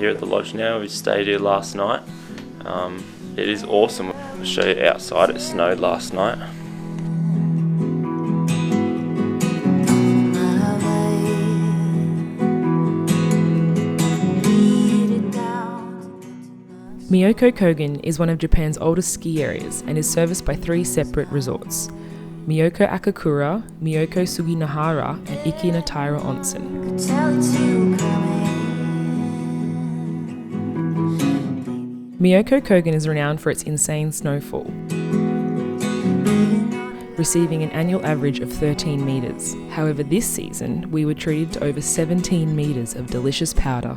here at the lodge now. We stayed here last night. It is awesome. I'll show you outside. It snowed last night. Myoko Kogen is one of Japan's oldest ski areas and is serviced by 3 separate resorts: Myoko Akakura, Myoko Suginahara, and Ikinataira Onsen. Myoko Kogen is renowned for its insane snowfall, receiving an annual average of 13 metres. However, this season we were treated to over 17 metres of delicious powder.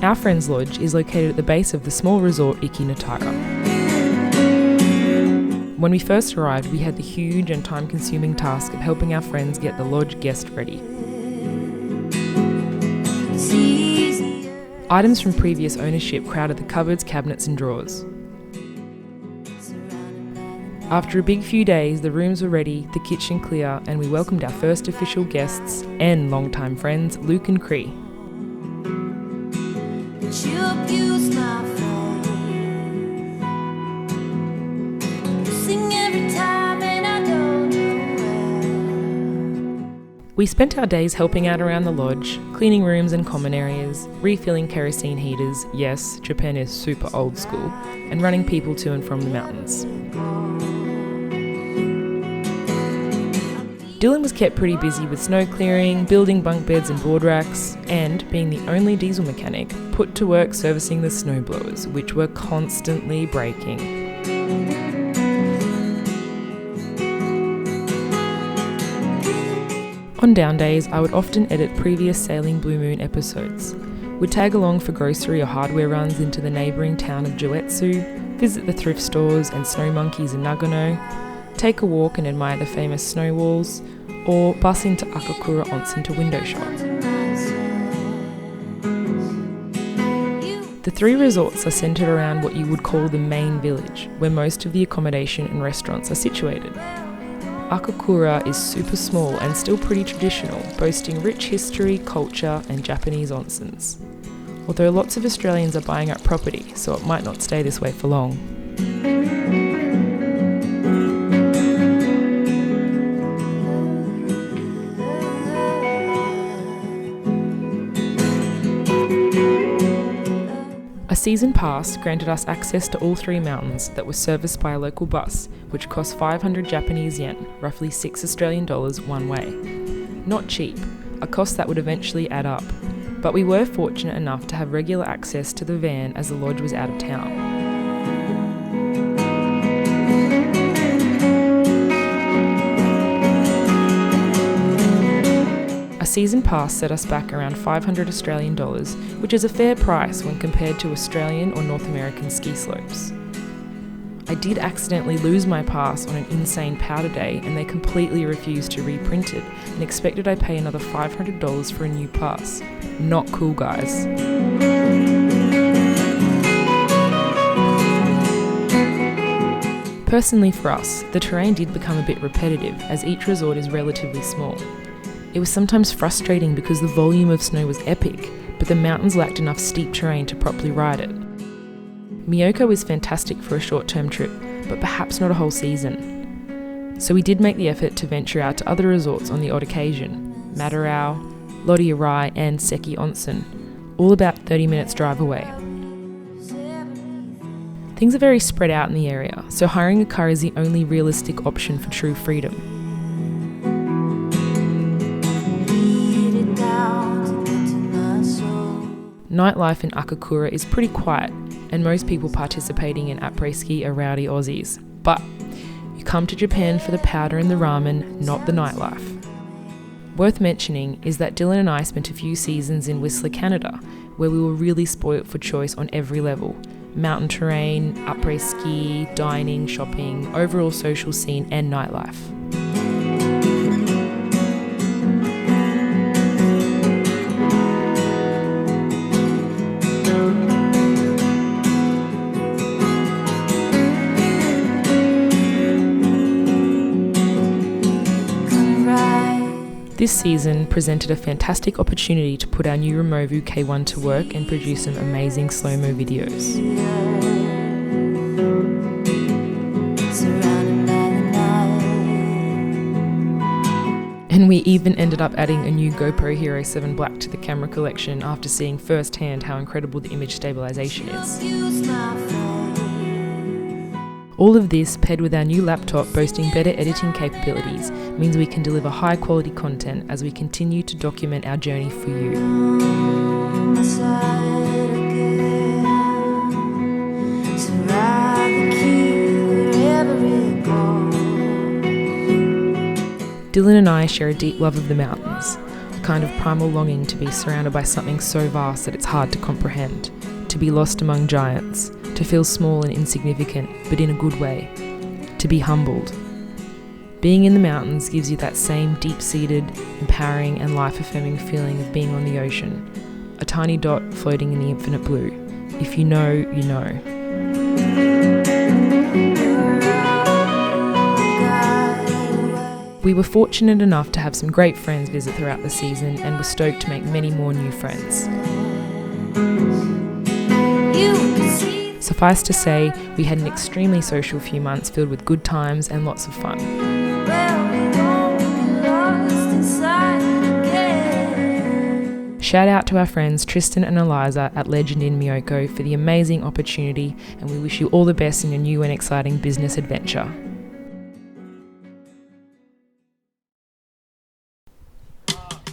Our friend's lodge is located at the base of the small resort Ikinataira. When we first arrived, we had the huge and time-consuming task of helping our friends get the lodge guest ready. Items from previous ownership crowded the cupboards, cabinets and drawers. After a big few days, the rooms were ready, the kitchen clear, and we welcomed our first official guests and long-time friends, Luke and Cree. We spent our days helping out around the lodge, cleaning rooms and common areas, refilling kerosene heaters, yes, Japan is super old school, and running people to and from the mountains. Dylan was kept pretty busy with snow clearing, building bunk beds and board racks, and, being the only diesel mechanic, put to work servicing the snowblowers, which were constantly breaking. On down days, I would often edit previous Sailing Blue Moon episodes, would tag along for grocery or hardware runs into the neighbouring town of Joetsu, visit the thrift stores and snow monkeys in Nagano, take a walk and admire the famous snow walls, or bus into Akakura Onsen to window shop. The 3 resorts are centred around what you would call the main village, where most of the accommodation and restaurants are situated. Akakura is super small and still pretty traditional, boasting rich history, culture and Japanese onsens. Although lots of Australians are buying up property, so it might not stay this way for long. A season pass granted us access to all 3 mountains that were serviced by a local bus, which cost 500 Japanese yen, roughly $6 Australian one way. Not cheap, a cost that would eventually add up, but we were fortunate enough to have regular access to the van as the lodge was out of town. A season pass set us back around 500 Australian dollars, which is a fair price when compared to Australian or North American ski slopes. I did accidentally lose my pass on an insane powder day and they completely refused to reprint it and expected I pay another $500 for a new pass. Not cool, guys. Personally for us, the terrain did become a bit repetitive as each resort is relatively small. It was sometimes frustrating because the volume of snow was epic, but the mountains lacked enough steep terrain to properly ride it. Myoko is fantastic for a short-term trip, but perhaps not a whole season. So we did make the effort to venture out to other resorts on the odd occasion: Madarao, Lodi Arai and Seki Onsen, all about 30 minutes drive away. Things are very spread out in the area, so hiring a car is the only realistic option for true freedom. Nightlife in Akakura is pretty quiet, and most people participating in après-ski are rowdy Aussies. But you come to Japan for the powder and the ramen, not the nightlife. Worth mentioning is that Dylan and I spent a few seasons in Whistler, Canada, where we were really spoilt for choice on every level: mountain terrain, après-ski, dining, shopping, overall social scene and nightlife. This season presented a fantastic opportunity to put our new Rowe K1 to work and produce some amazing slow-mo videos. And we even ended up adding a new GoPro Hero 7 Black to the camera collection after seeing firsthand how incredible the image stabilization is. All of this, paired with our new laptop boasting better editing capabilities, means we can deliver high quality content as we continue to document our journey for you. Dylan and I share a deep love of the mountains, a kind of primal longing to be surrounded by something so vast that it's hard to comprehend, to be lost among giants, to feel small and insignificant, but in a good way, to be humbled. Being in the mountains gives you that same deep-seated, empowering and life-affirming feeling of being on the ocean, a tiny dot floating in the infinite blue. If you know, you know. We were fortunate enough to have some great friends visit throughout the season and were stoked to make many more new friends. Suffice to say, we had an extremely social few months filled with good times and lots of fun. Shout out to our friends Tristan and Eliza at Legend in Myoko for the amazing opportunity, and we wish you all the best in your new and exciting business adventure.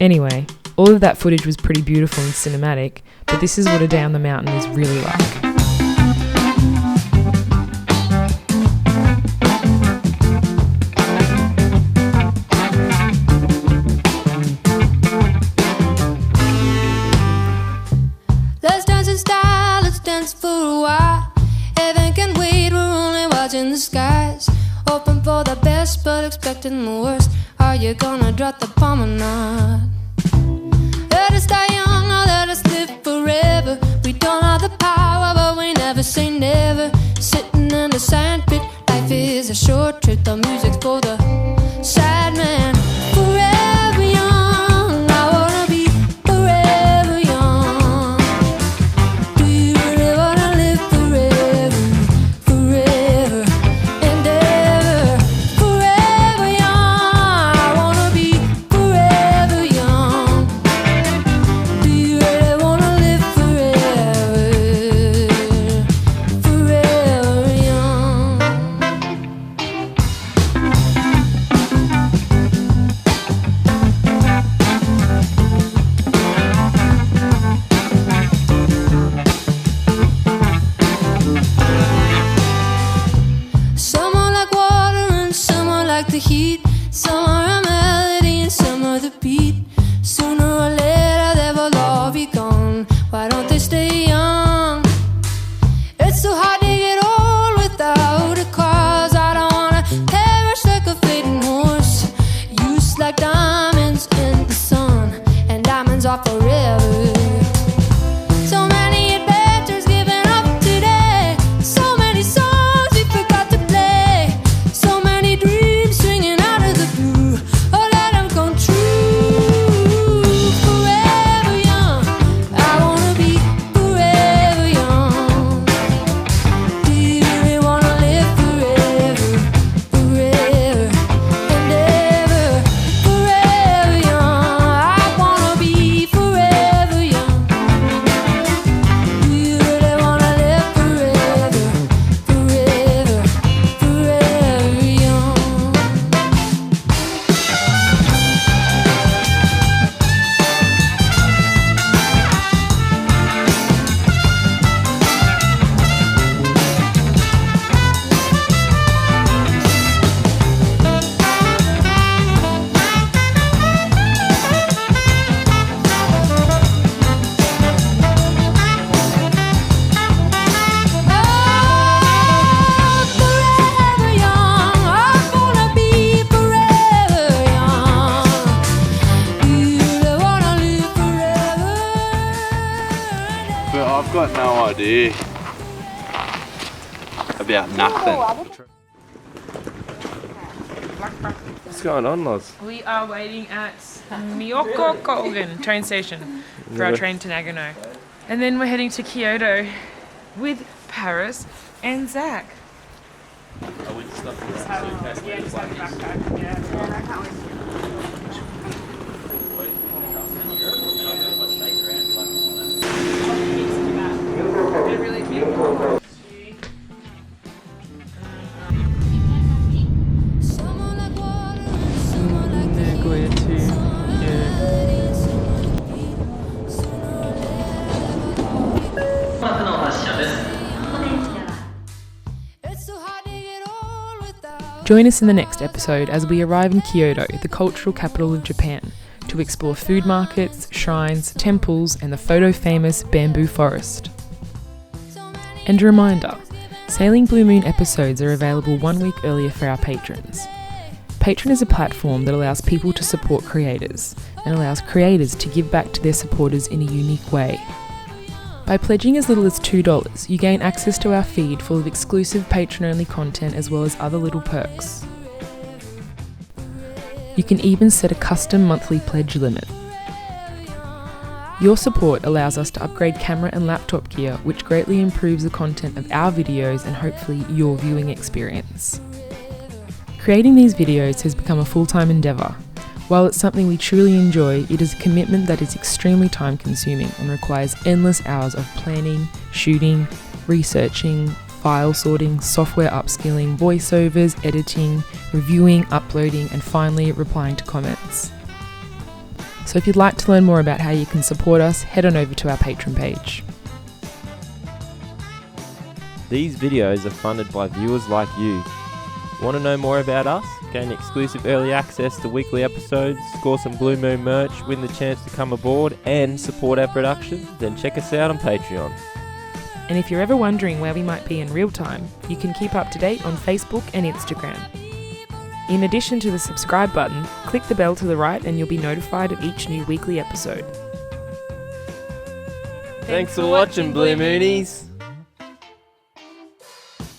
Anyway, all of that footage was pretty beautiful and cinematic, but this is what a day on the mountain is really like. Let's dance in style, let's dance for a while. Heaven can wait, we're only watching the skies. Hoping for the best, but expecting the worst. Are you gonna drop the bomb or not? Let us die young, or let us live forever. We don't have the power, but we never say never. Sitting in the sandpit, life is a short trip. The music's for the sad man. Forever young, I wanna be forever young. Do you really wanna live forever, forever and ever? Forever young, I wanna be forever young. Do you really wanna live forever, forever young? Some are like water and some are like the heat. Some are a melody and some are the beat. Sooner or later they will all be gone. Why don't they stay young? It's so hard to get old without a cause. I don't wanna perish like a fading horse. Used like diamonds in the sun, and diamonds are forever. So many adventures given up today. So many songs we forgot to play. So many dreams swinging out of the blue. Oh, let them come true. Forever young, I wanna be forever young. Do you really wanna live forever, forever and ever? Forever young, I wanna be forever young. Do you really wanna live forever, forever, forever young? Forever young, I wanna be forever young. Do you really wanna live forever? But I've got no idea about nothing. What's going on, Loz? We are waiting at Myoko Kogen train station for our train to Nagano. And then we're heading to Kyoto with Paris and Zach. I went stuff in that suitcase. They're really beautiful. Join us in the next episode as we arrive in Kyoto, the cultural capital of Japan, to explore food markets, shrines, temples, and the photo-famous bamboo forest. And a reminder, Sailing Blue Moon episodes are available 1 week earlier for our patrons. Patreon is a platform that allows people to support creators, and allows creators to give back to their supporters in a unique way. By pledging as little as $2, you gain access to our feed full of exclusive patron-only content as well as other little perks. You can even set a custom monthly pledge limit. Your support allows us to upgrade camera and laptop gear, which greatly improves the content of our videos and hopefully your viewing experience. Creating these videos has become a full-time endeavour. While it's something we truly enjoy, it is a commitment that is extremely time-consuming and requires endless hours of planning, shooting, researching, file sorting, software upskilling, voiceovers, editing, reviewing, uploading, and finally replying to comments. So if you'd like to learn more about how you can support us, head on over to our Patreon page. These videos are funded by viewers like you. Want to know more about us? Gain exclusive early access to weekly episodes, score some Blue Moon merch, win the chance to come aboard and support our production? Then check us out on Patreon. And if you're ever wondering where we might be in real time, you can keep up to date on Facebook and Instagram. In addition to the subscribe button, click the bell to the right and you'll be notified of each new weekly episode. Thanks for watching, Blue Moonies!